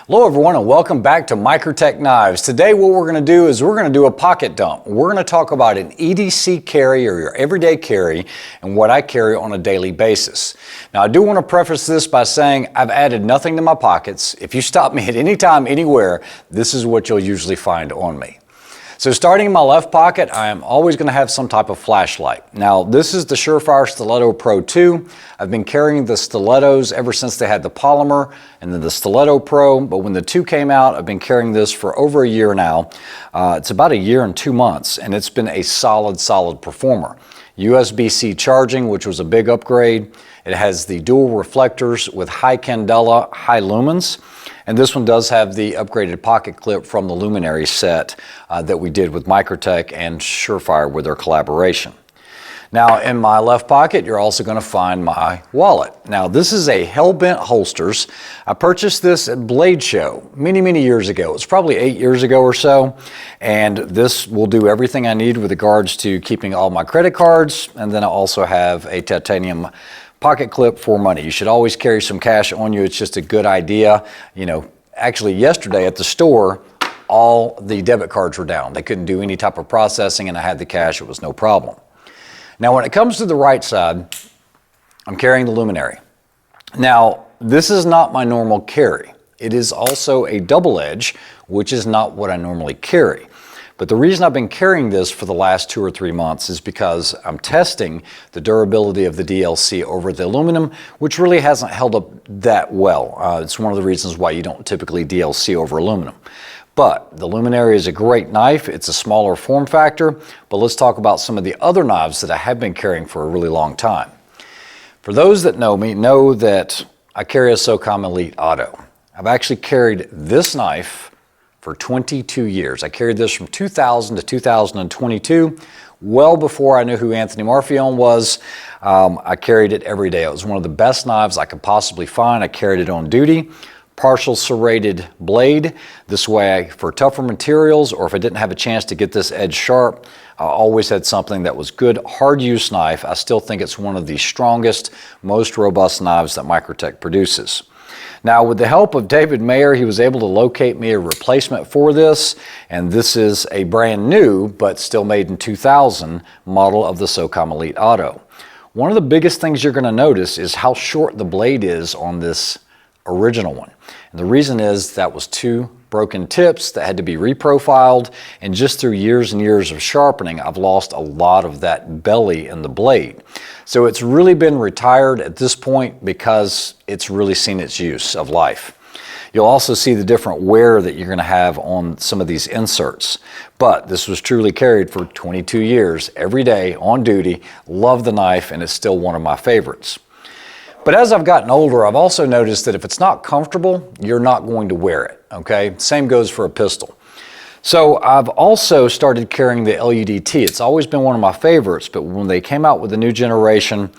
Hello everyone and welcome back to Microtech Knives. Today what we're going to do is we're going to do a pocket dump. We're going to talk about an EDC carry or your everyday carry and what I carry on a daily basis. Now I do want to preface this by saying I've added nothing to my pockets. If you stop me at any time, anywhere, this is what you'll usually find on me. So starting in my left pocket, I am always going to have some type of flashlight. Now this is the Surefire Stiletto Pro 2. I've been carrying the stilettos ever since they had the polymer and then the Stiletto Pro, but when the 2 came out, I've been carrying this for over a year now. It's about a year and 2 months, and it's been a solid performer. USB-C charging, which was a big upgrade. It has the dual reflectors with high candela, high lumens. And this one does have the upgraded pocket clip from the Luminary set that we did with Microtech and Surefire with their collaboration. Now in my left pocket, you're also going to find my wallet. Now this is a Hellbent Holsters. I purchased this at Blade Show many years ago. It was probably 8 years ago or so. And this will do everything I need with regards to keeping all my credit cards. And then I also have a titanium pocket clip for money. You should always carry some cash on you. It's just a good idea. You know, actually yesterday at the store, all the debit cards were down. They couldn't do any type of processing and I had the cash. It was no problem. Now when it comes to the right side, I'm carrying the Luminary. Now this is not my normal carry. It is also a double edge, which is not what I normally carry. But the reason I've been carrying this for the last 2 or 3 months is because I'm testing the durability of the DLC over the aluminum, which really hasn't held up that well. It's one of the reasons why you don't typically DLC over aluminum. But the Luminary is a great knife. It's a smaller form factor, but let's talk about some of the other knives that I have been carrying for a really long time. For those that know me, know that I carry a SOCOM Elite Auto. I've actually carried this knife for 22 years. I carried this from 2000 to 2022, well before I knew who Anthony Marfione was. I carried it every day. It was one of the best knives I could possibly find. I carried it on duty. Partial serrated blade. This way, for tougher materials, or if I didn't have a chance to get this edge sharp, I always had something that was good, hard use knife. I still think it's one of the strongest, most robust knives that Microtech produces. Now, with the help of David Mayer, he was able to locate me a replacement for this, and this is a brand new, but still made in 2000 model of the SOCOM Elite Auto. One of the biggest things you're going to notice is how short the blade is on this original one. And the reason is that was 2 broken tips that had to be reprofiled, and just through years and years of sharpening, I've lost a lot of that belly in the blade. So it's really been retired at this point because it's really seen its use of life. You'll also see the different wear that you're going to have on some of these inserts. But this was truly carried for 22 years, every day, on duty. Love the knife, and it's still one of my favorites. But as I've gotten older, I've also noticed that if it's not comfortable, you're not going to wear it, okay? Same goes for a pistol. So I've also started carrying the LUDT. It's always been one of my favorites, but when they came out with the new generation,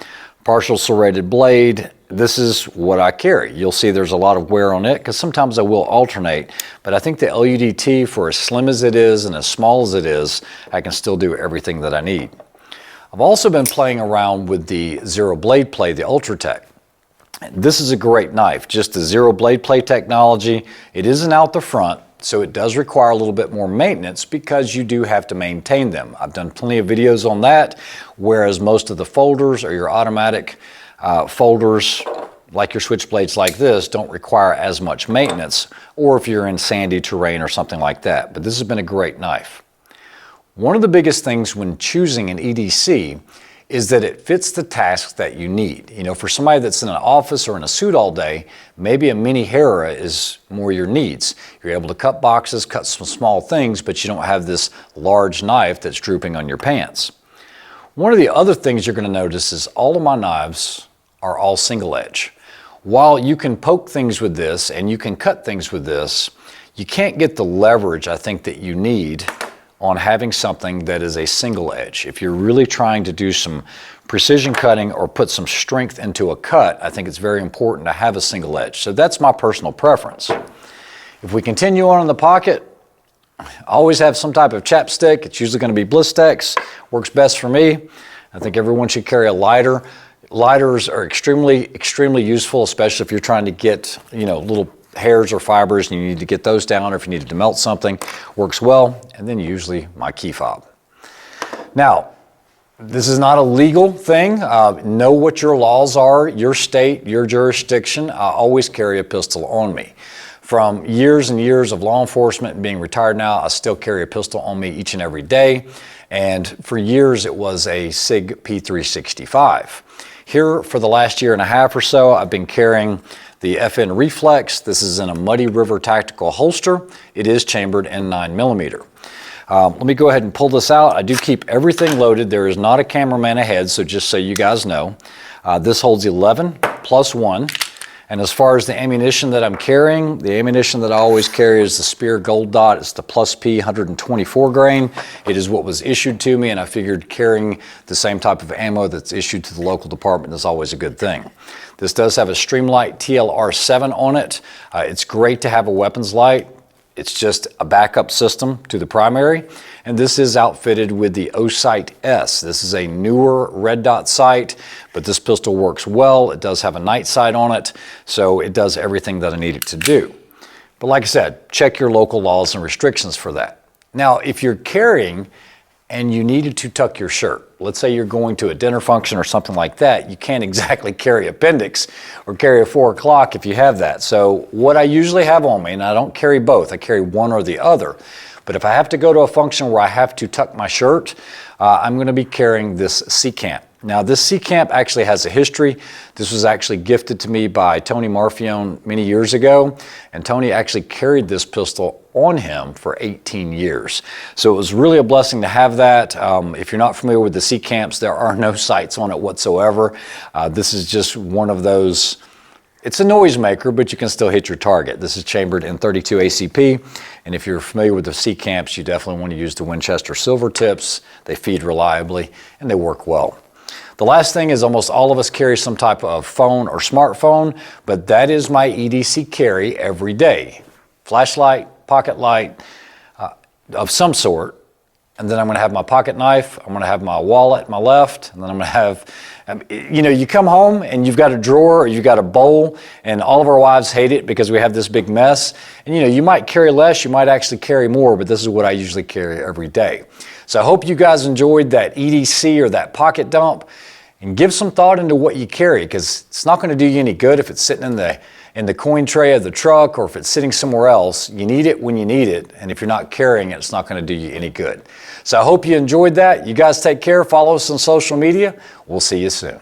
partial serrated blade, this is what I carry. You'll see there's a lot of wear on it because sometimes I will alternate, but I think the LUDT, for as slim as it is and as small as it is, I can still do everything that I need. I've also been playing around with the Zero Blade Play, the Ultratech. This is a great knife, just the Zero Blade Play technology. It isn't out the front, so it does require a little bit more maintenance because you do have to maintain them. I've done plenty of videos on that, whereas most of the folders or your automatic folders, like your switchblades like this, don't require as much maintenance, or if you're in sandy terrain or something like that. But this has been a great knife. One of the biggest things when choosing an EDC is that it fits the tasks that you need. You know, for somebody that's in an office or in a suit all day, maybe a mini Hera is more your needs. You're able to cut boxes, cut some small things, but you don't have this large knife that's drooping on your pants. One of the other things you're going to notice is all of my knives are all single edge. While you can poke things with this and you can cut things with this, you can't get the leverage I think that you need on having something that is a single edge. If you're really trying to do some precision cutting or put some strength into a cut, I think it's very important to have a single edge. So that's my personal preference. If we continue on in the pocket, I always have some type of chapstick. It's usually going to be Blistex. Works best for me. I think everyone should carry a lighter. Lighters are extremely useful, especially if you're trying to get, you know, little hairs or fibers and you need to get those down, or if you needed to melt something, works well. And then usually my key fob. Now, this is not a legal thing. Know what your laws are, your state, your jurisdiction. I always carry a pistol on me. From years and years of law enforcement and being retired now, I still carry a pistol on me each and every day. And for years, it was a SIG P365. Here for the last year and a half or so, I've been carrying the FN Reflex. This is in a Muddy River tactical holster. It is chambered in 9mm. Let me go ahead and pull this out. I do keep everything loaded. There is not a cameraman ahead, so just so you guys know. This holds 11 plus 1. And as far as the ammunition that I'm carrying, the ammunition that I always carry is the Spear Gold Dot. It's the Plus P 124 grain. It is what was issued to me, and I figured carrying the same type of ammo that's issued to the local department is always a good thing. This does have a Streamlight TLR7 on it. It's great to have a weapons light. It's just a backup system to the primary, and this is outfitted with the O-Sight S. This is a newer red dot sight, but this pistol works well. It does have a night sight on it, so it does everything that I need it to do. But like I said, check your local laws and restrictions for that. Now, if you're carrying and you needed to tuck your shirt, let's say you're going to a dinner function or something like that, you can't exactly carry appendix or carry a 4 o'clock if you have that. So what I usually have on me, and I don't carry both, I carry one or the other, but if I have to go to a function where I have to tuck my shirt, I'm going to be carrying this C-Camp. Now this C-Camp actually has a history. This was actually gifted to me by Tony Marfione many years ago, and Tony actually carried this pistol on him for 18 years. So it was really a blessing to have that. If you're not familiar with the C-Camps, there are no sights on it whatsoever. This is just one of those, it's a noisemaker, but you can still hit your target. This is chambered in 32 ACP, and if you're familiar with the C-Camps, you definitely want to use the Winchester silver tips. They feed reliably, and they work well. The last thing is almost all of us carry some type of phone or smartphone, but that is my EDC carry every day. Flashlight, pocket light of some sort, and then I'm going to have my pocket knife, I'm going to have my wallet on my left, and then I'm going to have, you know, you come home and you've got a drawer or you've got a bowl, and all of our wives hate it because we have this big mess. And you know, you might carry less, you might actually carry more, but this is what I usually carry every day. So I hope you guys enjoyed that EDC or that pocket dump, and give some thought into what you carry, because it's not going to do you any good if it's sitting in the coin tray of the truck or if it's sitting somewhere else. You need it when you need it, and if you're not carrying it, it's not going to do you any good. So I hope you enjoyed that. You guys take care. Follow us on social media. We'll see you soon.